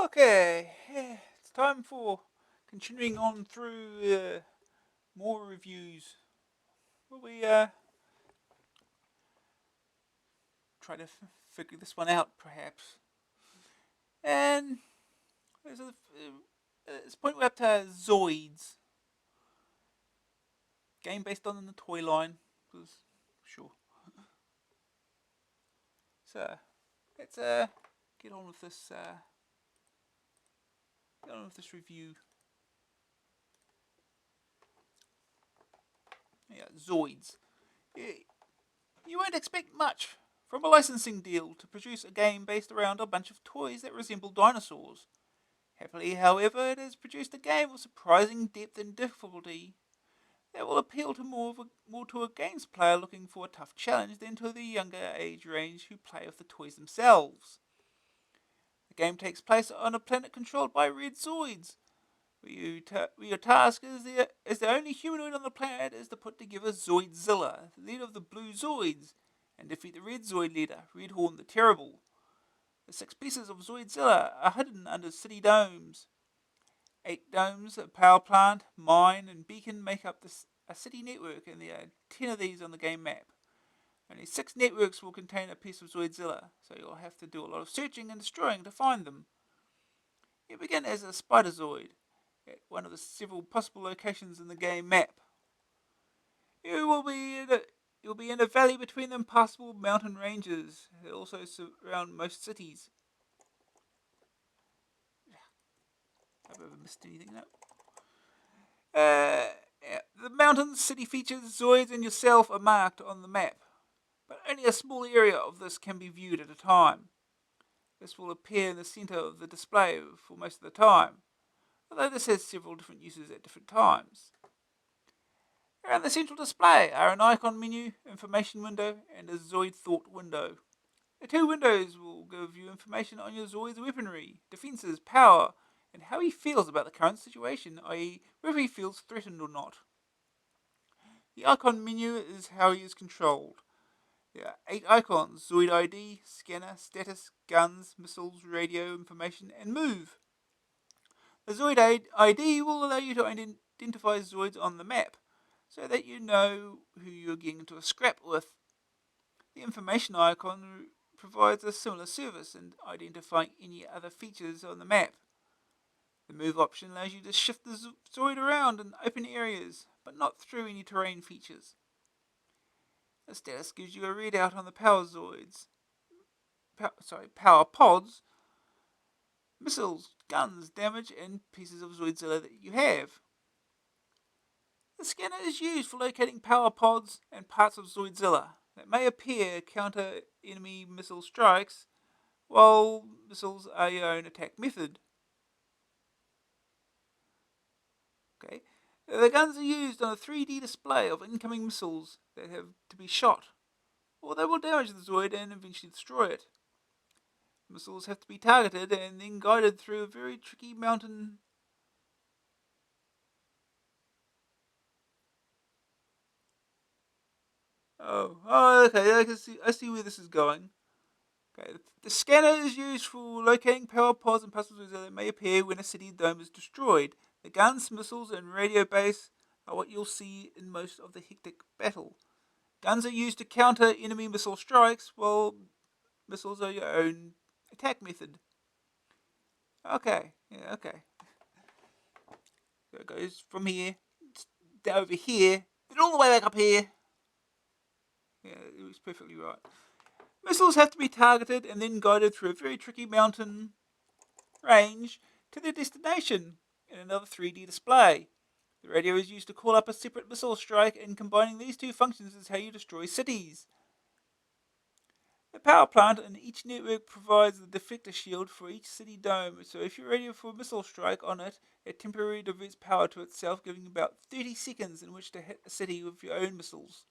Okay, it's time for continuing on through more reviews. Will we try to figure this one out, perhaps? And there's at this point we're up to Zoids, game based on the toy line. Was sure. So let's get on with this. Get on with this review. Yeah, Zoids. You won't expect much from a licensing deal to produce a game based around a bunch of toys that resemble dinosaurs. Happily, however, it has produced a game of surprising depth and difficulty that will appeal to more to a games player looking for a tough challenge than to the younger age range who play with the toys themselves. The game takes place on a planet controlled by red Zoids, where your task as the only humanoid on the planet is to put together Zoidzilla, the leader of the blue Zoids, and defeat the red Zoid leader, Redhorn the Terrible. The six pieces of Zoidzilla are hidden under city domes. 8 domes, a power plant, mine, and beacon make up a city network, and there are 10 of these on the game map. Only 6 networks will contain a piece of Zoidzilla, so you'll have to do a lot of searching and destroying to find them. You begin as a Spider Zoid at one of the several possible locations in the game map. You will be in a, you'll be in a valley between the impassable mountain ranges that also surround most cities. Have I ever missed anything? No. The mountains, city features, Zoids, and yourself are marked on the map, but only a small area of this can be viewed at a time. This will appear in the centre of the display for most of the time, although this has several different uses at different times. Around the central display are an icon menu, information window, and a Zoid thought window. The two windows will give you information on your Zoid's weaponry, defences, power, and how he feels about the current situation, i.e., whether he feels threatened or not. The icon menu is how he is controlled. There are 8 icons: Zoid ID, scanner, status, guns, missiles, radio, information, and move. The Zoid ID will allow you to identify Zoids on the map, so that you know who you're getting into a scrap with. The information icon provides a similar service in identifying any other features on the map. The move option allows you to shift the Zoid around in open areas, but not through any terrain features. The status gives you a readout on the power Zoids, power pods, missiles, guns, damage, and pieces of Zoidzilla that you have. The scanner is used for locating power pods and parts of Zoidzilla that may appear counter enemy missile strikes, while missiles are your own attack method. Okay. The guns are used on a 3D display of incoming missiles that have to be shot, or they will damage the Zoid and eventually destroy it. Missiles have to be targeted and then guided through a very tricky mountain. Okay, I see where this is going. Okay, the scanner is used for locating power pods and puzzles that may appear when a city dome is destroyed. The guns, missiles, and radio base are what you'll see in most of the hectic battle. Guns are used to counter enemy missile strikes, while missiles are your own attack method. Okay, yeah, okay. So it goes from here, down over here, then all the way back up here. Yeah, it was perfectly right. Missiles have to be targeted and then guided through a very tricky mountain range to their destination in another 3D display. The radio is used to call up a separate missile strike, and combining these two functions is how you destroy cities. The power plant in each network provides the deflector shield for each city dome, so if you're ready for a missile strike on it, it temporarily diverts power to itself, giving about 30 seconds in which to hit a city with your own missiles.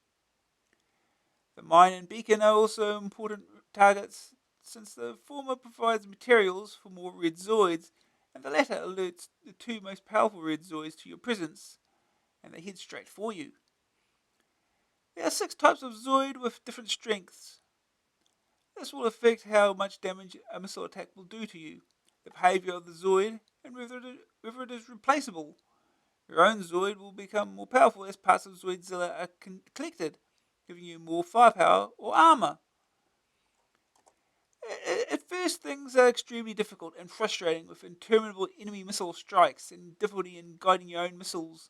The mine and beacon are also important targets, since the former provides materials for more red Zoids, and the latter alerts the two most powerful red Zoids to your presence, and they head straight for you. There are 6 types of Zoid with different strengths. This will affect how much damage a missile attack will do to you. the behaviour of the Zoid, and whether it is replaceable. Your own Zoid will become more powerful as parts of Zoidzilla are collected, giving you more firepower or armour. At first, things are extremely difficult and frustrating with interminable enemy missile strikes and difficulty in guiding your own missiles.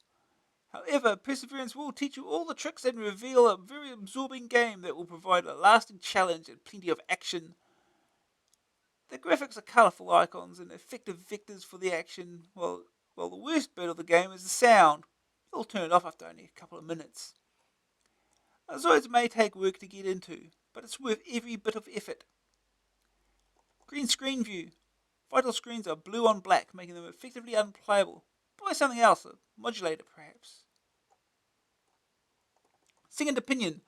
However, Perseverance will teach you all the tricks and reveal a very absorbing game that will provide a lasting challenge and plenty of action. The graphics are colourful icons and effective vectors for the action, while the worst bit of the game is the sound. You'll turn it off after only a couple of minutes. Zoids may take work to get into, but it's worth every bit of effort. Green screen view. Vital screens are blue on black, making them effectively unplayable. Buy something else, a modulator perhaps. Second opinion.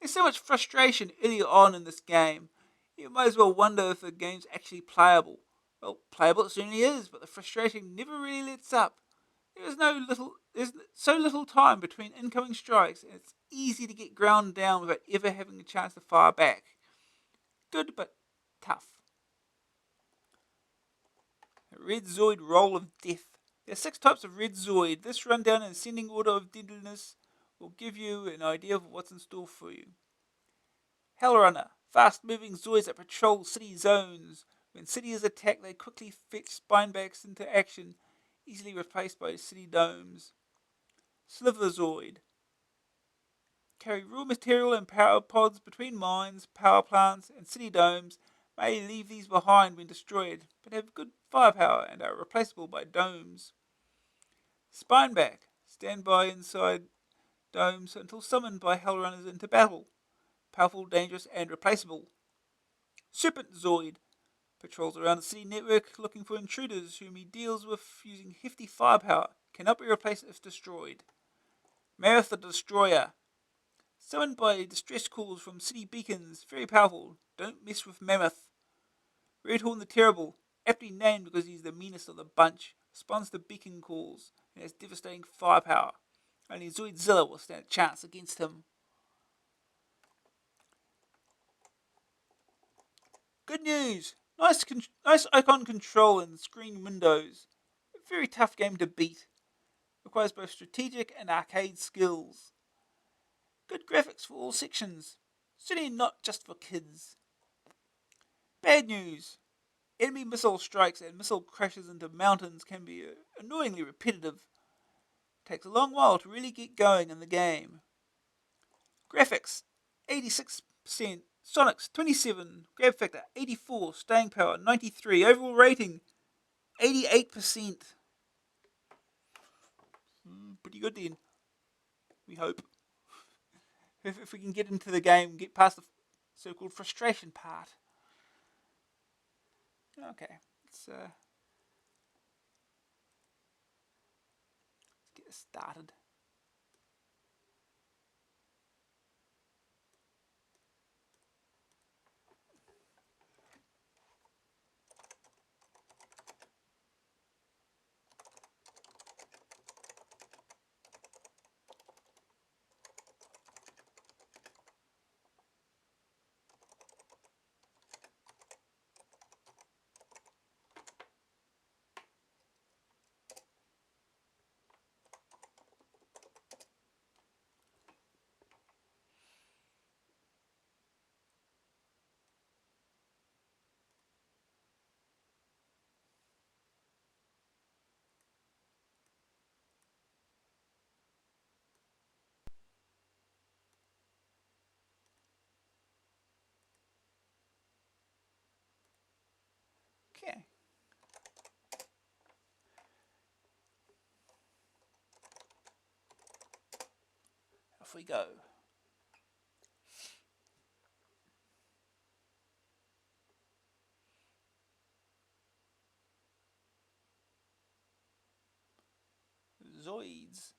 There's so much frustration early on in this game. You might as well wonder if the game's actually playable. Well, playable it certainly is, but the frustration never really lets up. There's so little time between incoming strikes, and it's easy to get ground down without ever having a chance to fire back. Good, but tough. Red Zoid Roll of Death. There are 6 types of Red Zoid. This rundown in ascending order of deadliness will give you an idea of what's in store for you. Hellrunner. Fast-moving Zoids that patrol city zones. When city is attacked, they quickly fetch spinebacks into action, easily replaced by city domes. Sliver Zoid. Carry raw material and power pods between mines, power plants, and city domes. May leave these behind when destroyed, but have good firepower and are replaceable by domes. Spineback. Stand by inside domes until summoned by Hellrunners into battle. Powerful, dangerous, and replaceable. Serpent Zoid. Patrols around the city network looking for intruders whom he deals with using hefty firepower. Cannot be replaced if destroyed. Mammoth the Destroyer. Summoned by distress calls from city beacons. Very powerful. Don't mess with Mammoth. Redhorn the Terrible. Aptly named because he's the meanest of the bunch. Responds to beacon calls and has devastating firepower. Only Zoidzilla will stand a chance against him. Good news! Nice icon control and screen windows. A very tough game to beat. Requires both strategic and arcade skills. Good graphics for all sections. Certainly not just for kids. Bad news. Enemy missile strikes and missile crashes into mountains can be annoyingly repetitive. It takes a long while to really get going in the game. Graphics 86%, Sonics 27, grab factor 84, staying power 93, overall rating 88%. Pretty good then. We hope. If we can get into the game, get past the so-called frustration part. Okay, let's get this started. Okay. Off we go. Zoids.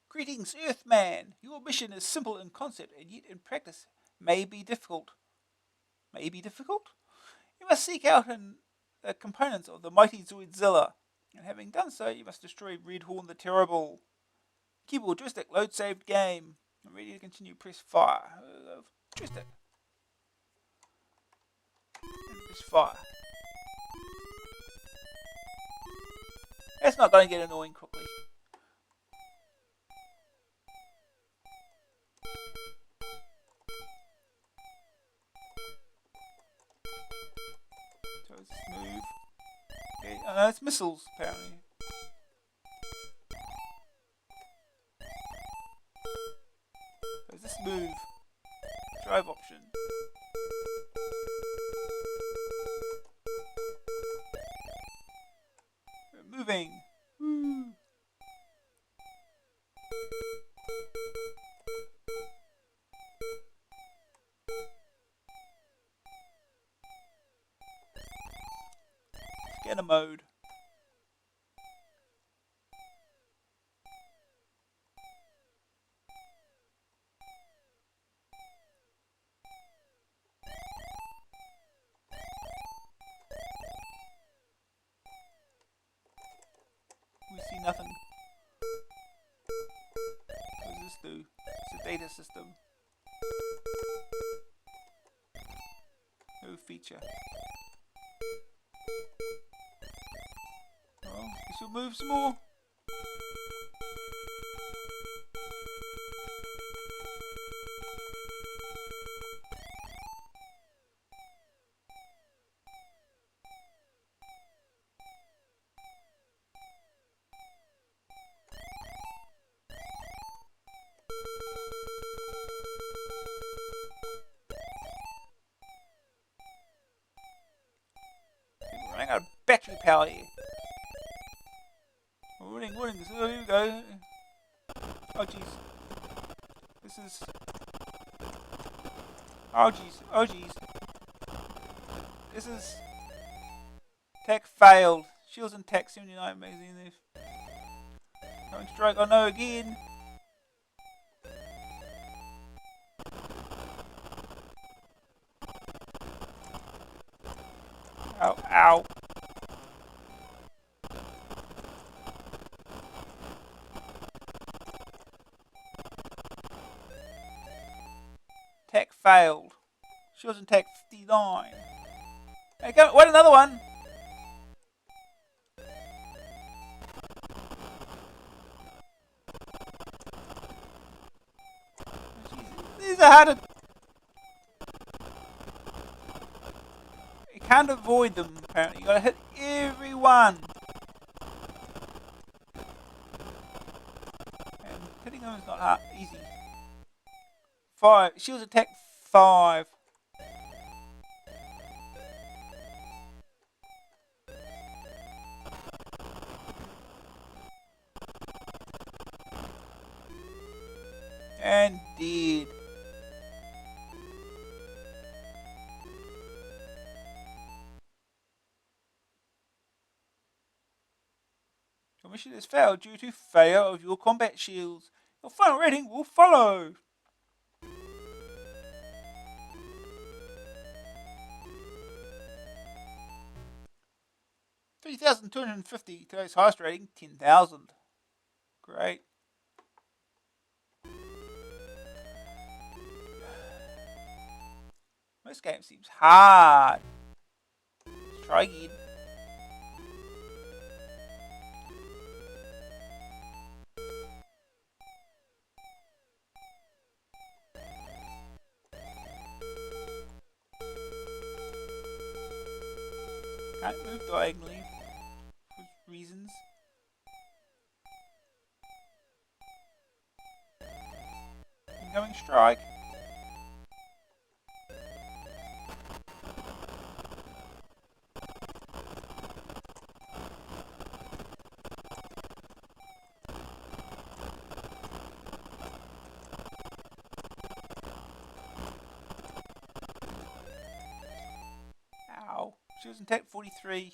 Greetings, Earthman! Your mission is simple in concept and yet in practice may be difficult. May be difficult? You must seek out the components of the mighty Zoidzilla, and having done so, you must destroy Redhorn the Terrible. Keyboard, joystick, load saved game. I'm ready to continue, press fire. Joystick. And press fire. That's not going to get annoying quickly. So it's smooth. Okay, oh no, it's missiles apparently. So is this move? Drive option. We're moving. Woo. Scanner mode. We see nothing. What does this do? It's a data system. No feature. Oh, guess we'll move some more. We're running out of battery power here. Warning, warning, so here we go. Oh jeez. This is... Oh jeez, oh jeez. This is... Tech failed. Shields and tech 79 magazine. Going strike, oh no, again. Ow, ow. Tech failed. Shields and tech 59. Hey, go, wait, another one. These are hard to... You can't avoid them, apparently. You gotta hit every one. And hitting them is not hard, easy. 5. Shields attack 5. And dead. Your mission has failed due to failure of your combat shields. Your final rating will follow. $3,250. Today's highest rating, 10,000. Great. This game seems hard. Let's try again. Can't move diagonally for reasons. Incoming strike. Ow. She was in tech 43.